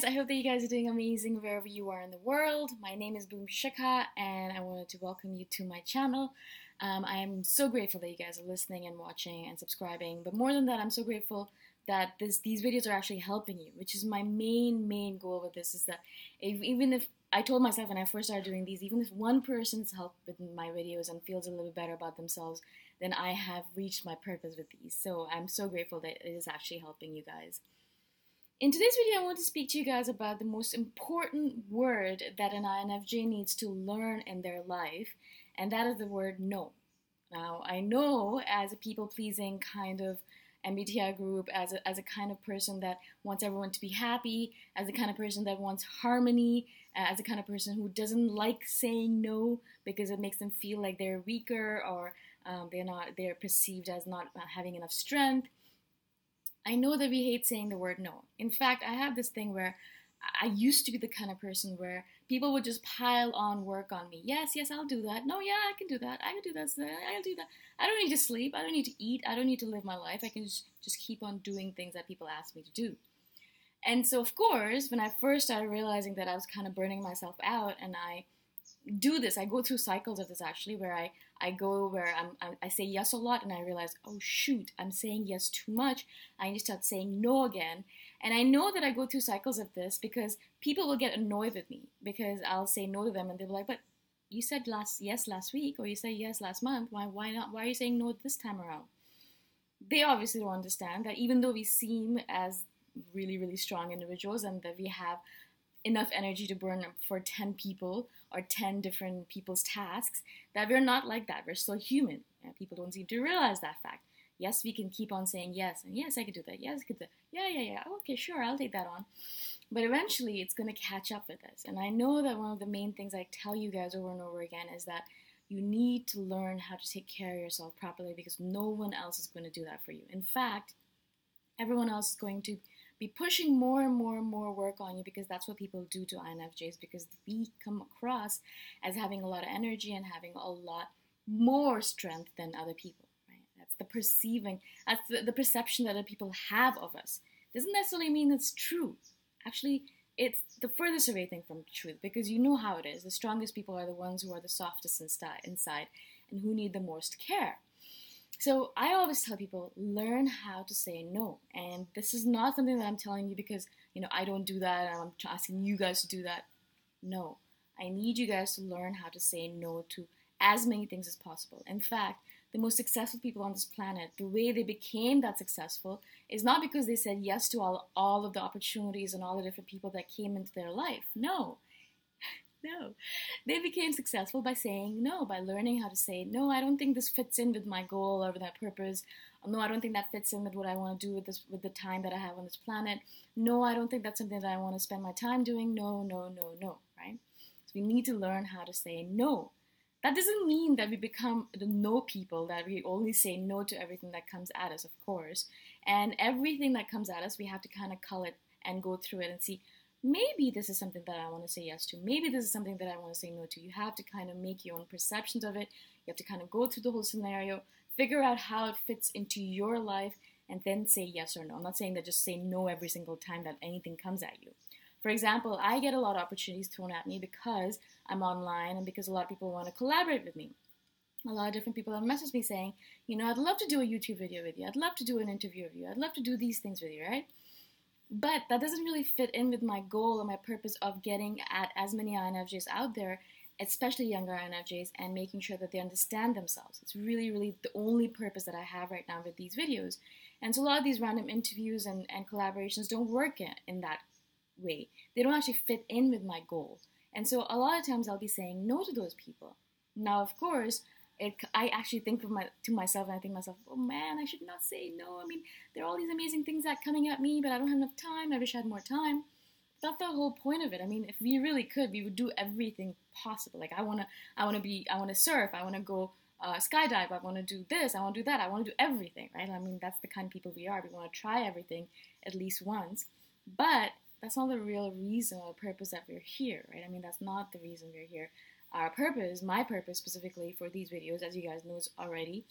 guys, I hope that you guys are doing amazing wherever you are in the world. My name is Boom Shikha and I wanted to welcome you to my channel. I am so grateful that you guys are listening and watching and subscribing, but more than that, I'm so grateful that these videos are actually helping you, which is my main goal with this, is that even if I told myself when I first started doing these, even if one person's helped with my videos and feels a little bit better about themselves, then I have reached my purpose with these. So I'm so grateful that it is actually helping you guys. In today's video, I want to speak to you guys about the most important word that an INFJ needs to learn in their life, and that is the word no. Now, I know as a people-pleasing kind of MBTI group, as a kind of person that wants everyone to be happy, as a kind of person that wants harmony, as a kind of person who doesn't like saying no because it makes them feel like they're weaker or they're perceived as not having enough strength. I know that we hate saying the word no. In fact, I have this thing where I used to be the kind of person where people would just pile on work on me. Yes, I'll do that. No, yeah, I can do that. I can do that. I'll do that. I don't need to sleep. I don't need to eat. I don't need to live my life. I can just keep on doing things that people ask me to do. And so, of course, when I first started realizing that I was kind of burning myself out, and I go through cycles of this actually, where I say yes a lot, and I realize, oh shoot, I'm saying yes too much. I need to start saying no again. And I know that I go through cycles of this because people will get annoyed with me because I'll say no to them, and they'll be like, but you said yes last week, or you said yes last month. Why not? Why are you saying no this time around? They obviously don't understand that even though we seem as really strong individuals and that we have enough energy to burn for 10 people or 10 different people's tasks, that we're not like that. We're still human. And people don't seem to realize that fact. Yes, we can keep on saying yes, and yes, I can do that. Yes, I can do that. Yeah. Okay, sure, I'll take that on. But eventually, it's going to catch up with us. And I know that one of the main things I tell you guys over and over again is that you need to learn how to take care of yourself properly because no one else is going to do that for you. In fact, everyone else is going to be pushing more and more work on you because that's what people do to INFJs, because we come across as having a lot of energy and having a lot more strength than other people, right? That's the perception that other people have of us. Doesn't necessarily mean it's true. Actually, it's the furthest away thing from truth, because you know how it is. The strongest people are the ones who are the softest inside and who need the most care. So I always tell people, learn how to say no. And this is not something that I'm telling you because, I don't do that and I'm asking you guys to do that. No, I need you guys to learn how to say no to as many things as possible. In fact, the most successful people on this planet, the way they became that successful is not because they said yes to all of the opportunities and all the different people that came into their life. No. They became successful by saying no, by learning how to say, no, I don't think this fits in with my goal or with my purpose. No, I don't think that fits in with what I want to do with the time that I have on this planet. No, I don't think that's something that I want to spend my time doing. No, right? So we need to learn how to say no. That doesn't mean that we become the no people, that we only say no to everything that comes at us, of course. And everything that comes at us, we have to kind of cull it and go through it and see, maybe this is something that I want to say yes to. Maybe this is something that I want to say no to. You have to kind of make your own perceptions of it. You have to kind of go through the whole scenario, figure out how it fits into your life, and then say yes or no. I'm not saying that just say no every single time that anything comes at you. For example, I get a lot of opportunities thrown at me because I'm online and because a lot of people want to collaborate with me. A lot of different people have messaged me saying, I'd love to do a YouTube video with you. I'd love to do an interview with you. I'd love to do these things with you, right? But that doesn't really fit in with my goal or my purpose of getting at as many INFJs out there, especially younger INFJs, and making sure that they understand themselves. It's really the only purpose that I have right now with these videos. And so a lot of these random interviews and collaborations don't work in that way. They don't actually fit in with my goal. And so a lot of times I'll be saying no to those people. Now, of course, I actually think to myself, and I think to myself, oh man, I should not say no. I mean, there are all these amazing things that are coming at me, but I don't have enough time. I wish I had more time. That's the whole point of it. I mean, if we really could, we would do everything possible. Like I want to surf. I want to go skydive. I want to do this. I want to do that. I want to do everything, right? I mean, that's the kind of people we are. We want to try everything at least once, but that's not the real reason or purpose that we're here, right? I mean, that's not the reason we're here. Our purpose, my purpose specifically for these videos, as you guys know already,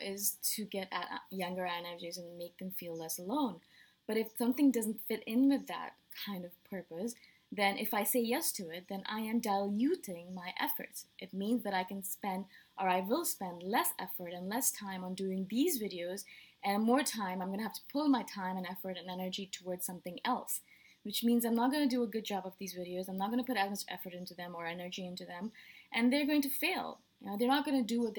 is to get at younger INFJs and make them feel less alone. But if something doesn't fit in with that kind of purpose, then if I say yes to it, then I am diluting my efforts. It means that I can spend, or I will spend, less effort and less time on doing these videos, and more time I'm going to have to pull my time and effort and energy towards something else, which means I'm not going to do a good job of these videos. I'm not going to put as much effort into them or energy into them, and they're going to fail. They're not going to do what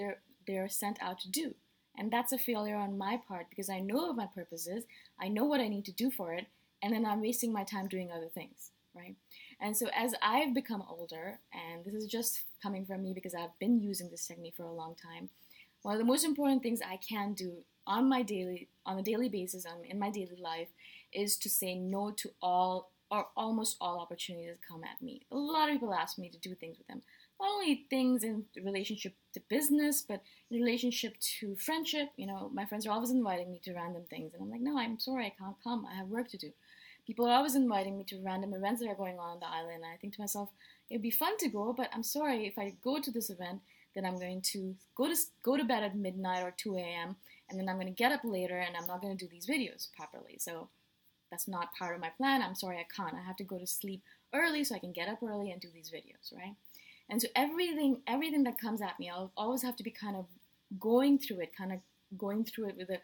they're sent out to do. And that's a failure on my part because I know what my purpose is, I know what I need to do for it, and then I'm wasting my time doing other things, right? And so as I've become older, and this is just coming from me because I've been using this technique for a long time, one of the most important things I can do on a daily basis, in my daily life, is to say no to all or almost all opportunities that come at me. A lot of people ask me to do things with them. Not only things in relationship to business, but in relationship to friendship. My friends are always inviting me to random things, and I'm like, no, I'm sorry, I can't come. I have work to do. People are always inviting me to random events that are going on the island, and I think to myself, it'd be fun to go, but I'm sorry, if I go to this event, then I'm going to go to bed at midnight or 2 a.m., and then I'm going to get up later, and I'm not going to do these videos properly. So that's not part of my plan. I'm sorry, I can't. I have to go to sleep early so I can get up early and do these videos, right? And so everything that comes at me, I'll always have to be kind of going through it with a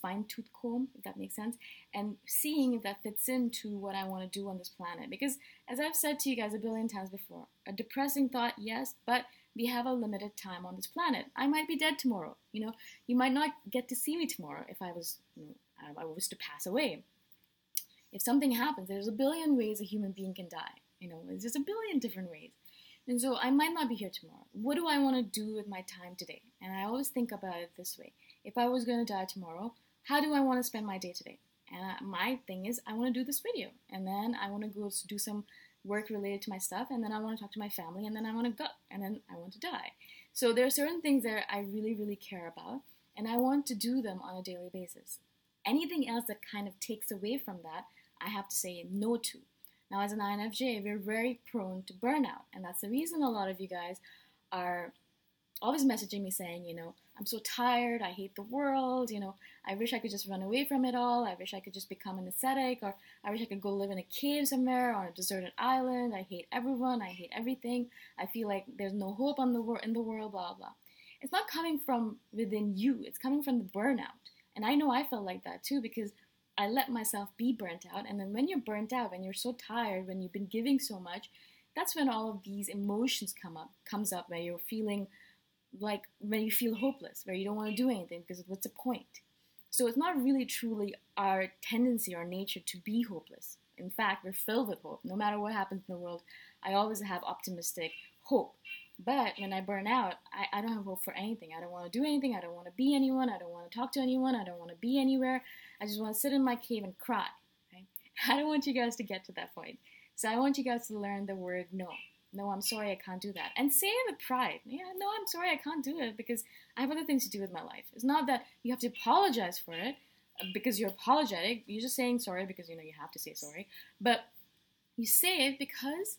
fine-tooth comb, if that makes sense, and seeing if that fits into what I want to do on this planet. Because as I've said to you guys a billion times before, a depressing thought, yes, but we have a limited time on this planet. I might be dead tomorrow. You might not get to see me tomorrow if I was to pass away. If something happens, there's a billion ways a human being can die. There's just a billion different ways. And so I might not be here tomorrow. What do I want to do with my time today? And I always think about it this way. If I was going to die tomorrow, how do I want to spend my day today? And my thing is, I want to do this video. And then I want to go do some work related to my stuff. And then I want to talk to my family. And then I want to go. And then I want to die. So there are certain things that I really, really care about. And I want to do them on a daily basis. Anything else that kind of takes away from that, I have to say no to. Now, as an INFJ, we're very prone to burnout, and that's the reason a lot of you guys are always messaging me saying, I'm so tired, I hate the world, I wish I could just run away from it all, I wish I could just become an ascetic, or I wish I could go live in a cave somewhere on a deserted island, I hate everyone, I hate everything, I feel like there's no hope in the world, blah, blah. It's not coming from within you, it's coming from the burnout. And I know I felt like that too, because I let myself be burnt out, and then when you're burnt out, when you're so tired, when you've been giving so much, that's when all of these emotions comes up, where you're feeling like, when you feel hopeless, where you don't want to do anything because what's the point? So it's not really truly our tendency or nature to be hopeless. In fact, we're filled with hope. No matter what happens in the world, I always have optimistic hope. But when I burn out, I don't have hope for anything. I don't want to do anything. I don't want to be anyone. I don't want to talk to anyone. I don't want to be anywhere. I just want to sit in my cave and cry. Right? I don't want you guys to get to that point. So I want you guys to learn the word no. No, I'm sorry, I can't do that. And say it with pride. Yeah, no, I'm sorry, I can't do it because I have other things to do with my life. It's not that you have to apologize for it because you're apologetic. You're just saying sorry because, you have to say sorry. But you say it because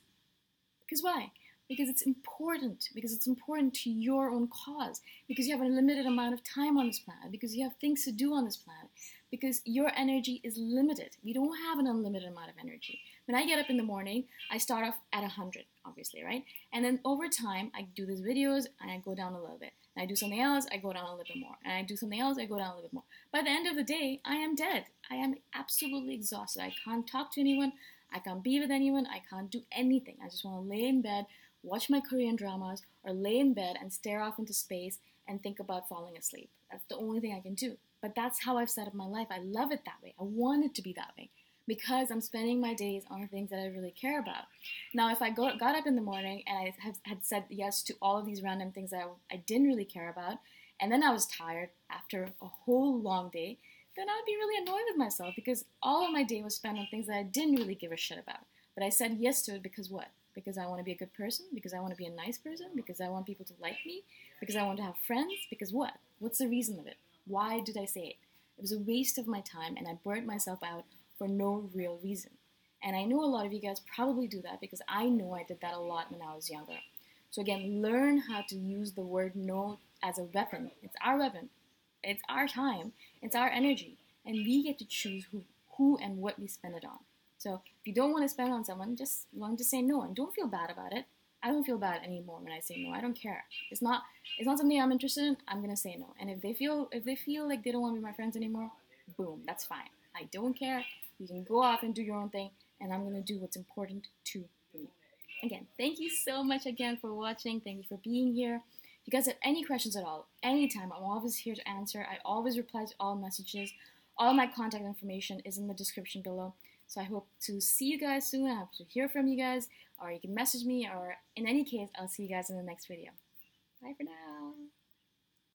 why? Because it's important. Because it's important to your own cause. Because you have a limited amount of time on this planet. Because you have things to do on this planet. Because your energy is limited. You don't have an unlimited amount of energy. When I get up in the morning, I start off at 100, obviously, right? And then over time, I do these videos and I go down a little bit. And I do something else, I go down a little bit more. And I do something else, I go down a little bit more. By the end of the day, I am dead. I am absolutely exhausted. I can't talk to anyone. I can't be with anyone. I can't do anything. I just want to lay in bed, watch my Korean dramas, or lay in bed and stare off into space and think about falling asleep. That's the only thing I can do. But that's how I've set up my life. I love it that way. I want it to be that way because I'm spending my days on the things that I really care about. Now, if I got up in the morning and I had said yes to all of these random things that I didn't really care about, and then I was tired after a whole long day, then I'd be really annoyed with myself because all of my day was spent on things that I didn't really give a shit about. But I said yes to it because what? Because I want to be a good person? Because I want to be a nice person? Because I want people to like me? Because I want to have friends? Because what? What's the reason of it? Why did I say it? It was a waste of my time and I burnt myself out for no real reason. And I know a lot of you guys probably do that because I know I did that a lot when I was younger. So again, learn how to use the word no as a weapon. It's our weapon. It's our time. It's our energy. And we get to choose who and what we spend it on. So if you don't want to spend it on someone, just learn to say no and don't feel bad about it. I don't feel bad anymore when I say no. I don't care. It's not something I'm interested in. I'm gonna say no. And if they feel like they don't want to be my friends anymore, boom, that's fine. I don't care. You can go off and do your own thing, and I'm gonna do what's important to me. Again, thank you so much again for watching. Thank you for being here. If you guys have any questions at all, anytime, I'm always here to answer. I always reply to all messages. All my contact information is in the description below. So I hope to see you guys soon. I hope to hear from you guys, or you can message me, or in any case, I'll see you guys in the next video. Bye for now.